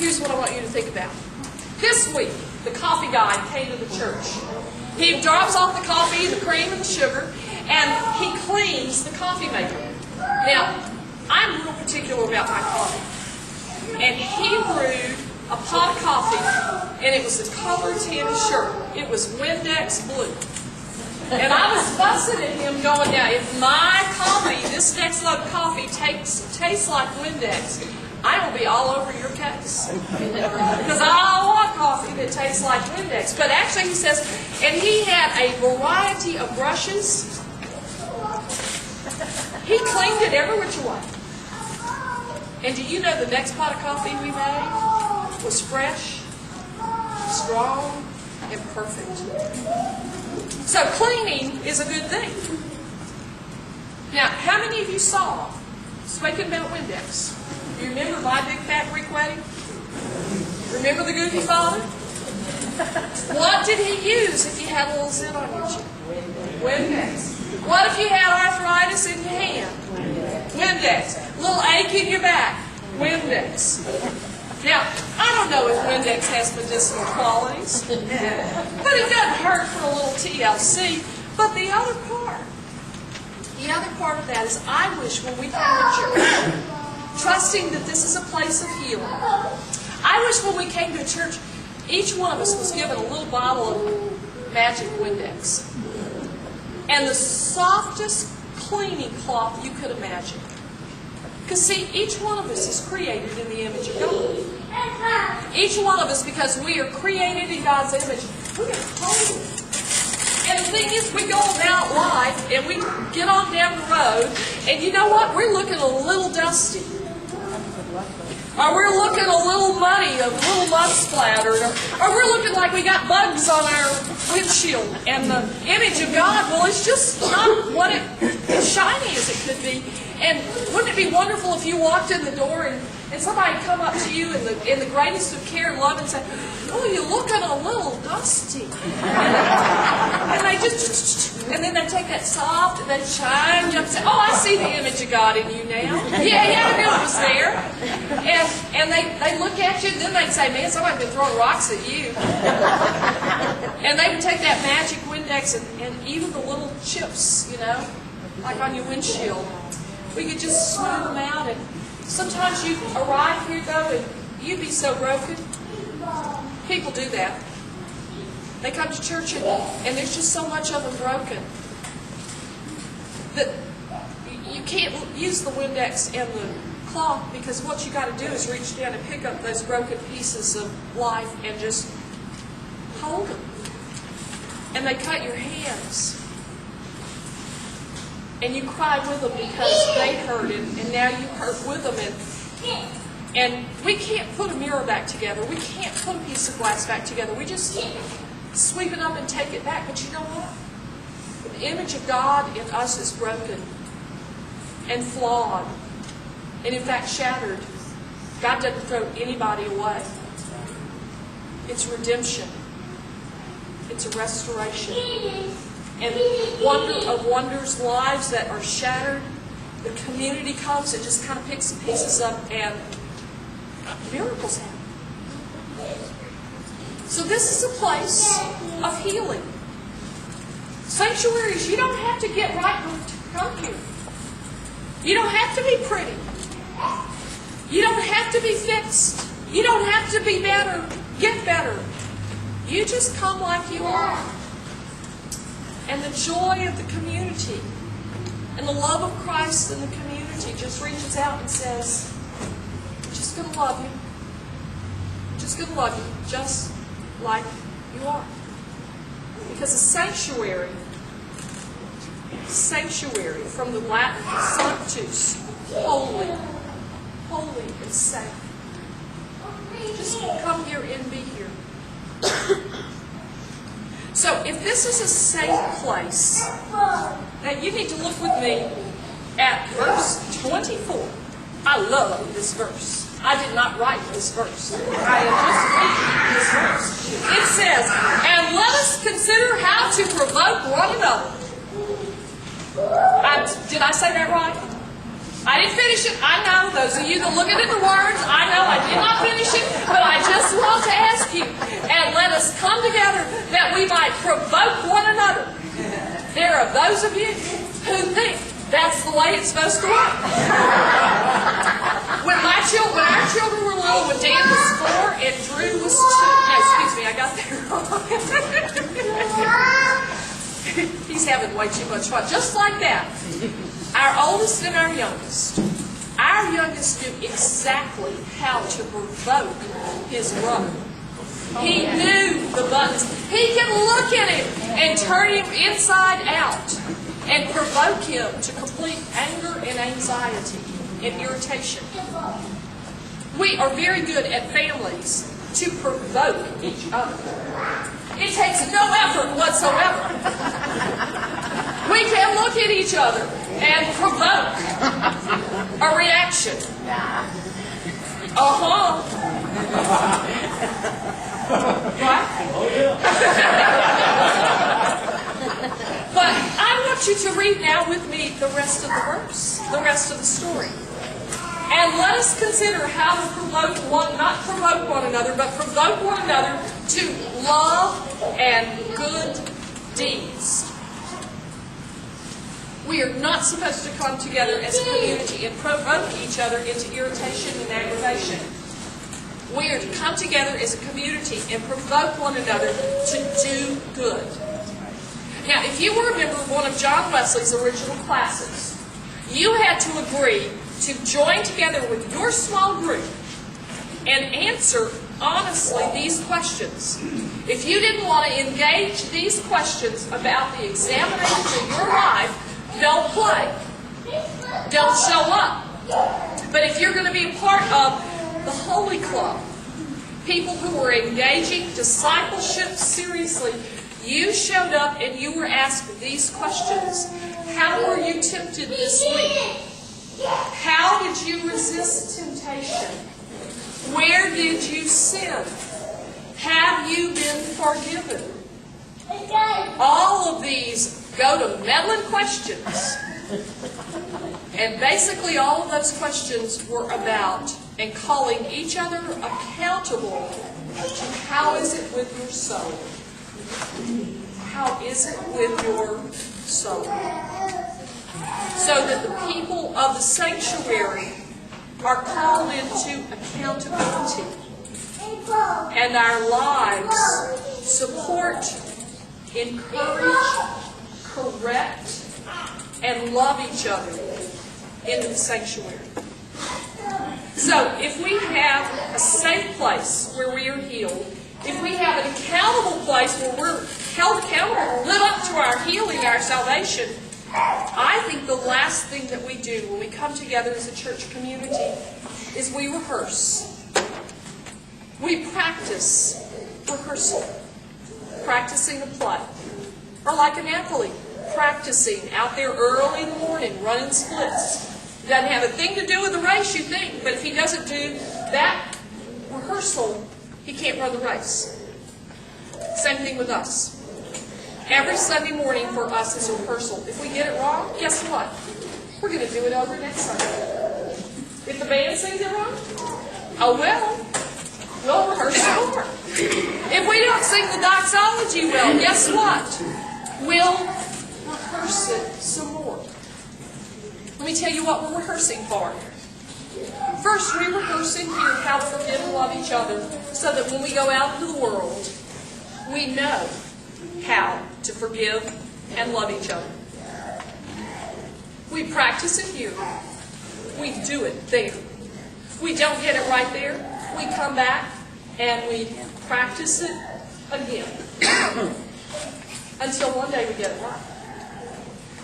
Here's what I want you to think about. This week, the coffee guy came to the church. He drops off the coffee, the cream, and the sugar, and he cleans the coffee maker. Now, I'm real particular about my coffee. And he brewed a pot of coffee, and it was the color to his shirt. It was Windex blue. And I was fussing at him going, now, if my coffee, this next load of coffee, tastes like Windex, I will be all over your case. Because I want coffee that tastes like Windex. But actually, he says, and he had a variety of brushes. He cleaned it every which way. And do you know the next pot of coffee we made was fresh, strong, and perfect. So cleaning is a good thing. Now, how many of you saw, speaking about Windex, you remember my big fat Greek wedding? Remember the Goofy Father? What did he use if you had a little zit on your chin? Windex. What if you had arthritis in your hand? Windex. A little ache in your back? Windex. Now, I don't know if Windex has medicinal qualities, but it doesn't hurt for a little TLC. But the other part of that is I wish when we come to church, trusting that this is a place of healing, I wish when we came to church, each one of us was given a little bottle of magic Windex. And the softest cleaning cloth you could imagine. Because see, each one of us is created in the image of God. Each one of us, because we are created in God's image, we are holy. And the thing is, we go about life and we get on down the road, and you know what? We're looking a little dusty. Or we're looking a little muddy, a little mud splattered, or we're looking like we got bugs on our windshield. And the image of God, well, it's just not what as shiny as it could be. And wouldn't it be wonderful if you walked in the door and somebody come up to you in the greatest of care and love and say, "Oh, you're looking a little dusty." And they just, and then they take that soft and they shine up and say, "Oh, I see the image of God in you now. Yeah, I knew it was there." And they look at you, and then they'd say, "Man, somebody's been throwing rocks at you." And they would take that magic Windex and even the little chips, like on your windshield. We could just smooth them out. And sometimes you arrive here, though, and you'd be so broken. People do that. They come to church, and there's just so much of them broken that you can't use the Windex and the cloth, because what you got to do is reach down and pick up those broken pieces of life and just hold them. And they cut your hands. And you cry with them because they hurt it, and now you hurt with them. And we can't put a mirror back together. We can't put a piece of glass back together. We just sweep it up and take it back. But you know what? The image of God in us is broken and flawed, and in fact shattered. God doesn't throw anybody away. It's redemption. It's a restoration. And wonder of wonders, lives that are shattered, the community comes and just kind of picks the pieces up, and miracles happen. So this is a place of healing. Sanctuaries, you don't have to get right to come here. You don't have to be pretty. You don't have to be fixed. You don't have to be better, get better. You just come like you are. And the joy of the community and the love of Christ in the community just reaches out and says, "I'm just going to love you. I'm just going to love you just like you are." Because a sanctuary from the Latin sanctus, holy and safe. Just come here and be here. So if this is a safe place, now you need to look with me at verse 24. I love this verse. I did not write this verse. I am just reading this verse. It says, "And let us consider how to provoke one another." Did I say that right? I didn't finish it. I know. Those of you that look at the words, I know I did not finish it. But us come together that we might provoke one another. There are those of you who think that's the way it's supposed to work. When our children were little, when Dan was 4 and Drew was 2. No, excuse me, I got that wrong. He's having way too much fun. Just like that. Our oldest and our youngest. Our youngest knew exactly how to provoke his brother. He knew the buttons. He could look at him and turn him inside out and provoke him to complete anger and anxiety and irritation. We are very good at families to provoke each other. It takes no effort whatsoever. We can look at each other and provoke a reaction. Right? But I want you to read now with me the rest of the verse, the rest of the story. And let us consider how to not provoke one another, but provoke one another to love and good deeds. We are not supposed to come together as a community and provoke each other into irritation and aggravation. We are to come together as a community and provoke one another to do good. Now, if you were a member of one of John Wesley's original classes, you had to agree to join together with your small group and answer honestly these questions. If you didn't want to engage these questions about the examinations of your life, don't play. Don't show up. But if you're going to be a part of the Holy Club, people who were engaging discipleship seriously, you showed up and you were asked these questions. How were you tempted this week? How did you resist temptation? Where did you sin? Have you been forgiven? All of these go to meddling questions. And basically all of those questions were about and calling each other accountable to how is it with your soul? How is it with your soul? So that the people of the sanctuary are called into accountability. And our lives support, encourage, correct, and love each other in the sanctuary. So, if we have a safe place where we are healed, if we have an accountable place where we're held accountable, live up to our healing, our salvation, I think the last thing that we do when we come together as a church community is we rehearse. We practice rehearsal, practicing a play. Or like an athlete, practicing out there early in the morning, running splits. Doesn't have a thing to do with the race, you think, but if he doesn't do that rehearsal, he can't run the race. Same thing with us. Every Sunday morning for us is a rehearsal. If we get it wrong, guess what? We're going to do it over next Sunday. If the band sings it wrong, oh well, we'll rehearse some more. If we don't sing the doxology well, guess what? We'll rehearse it some more. Let me tell you what we're rehearsing for. First, we rehearse in here how to forgive and love each other so that when we go out into the world, we know how to forgive and love each other. We practice it here. We do it there. We don't get it right there. We come back and we practice it again. Until one day we get it right.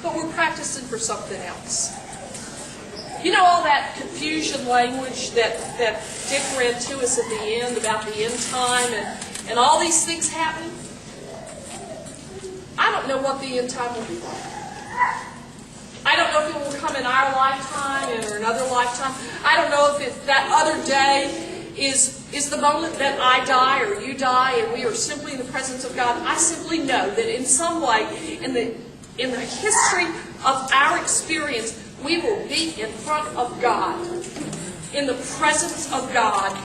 But we're practicing for something else. You know all that confusion language that Dick read to us at the end about the end time and all these things happening? I don't know what the end time will be like. I don't know if it will come in our lifetime or another lifetime. I don't know if that other day is the moment that I die or you die and we are simply in the presence of God. I simply know that in some way, in the history of our experience, we will be in front of God, in the presence of God,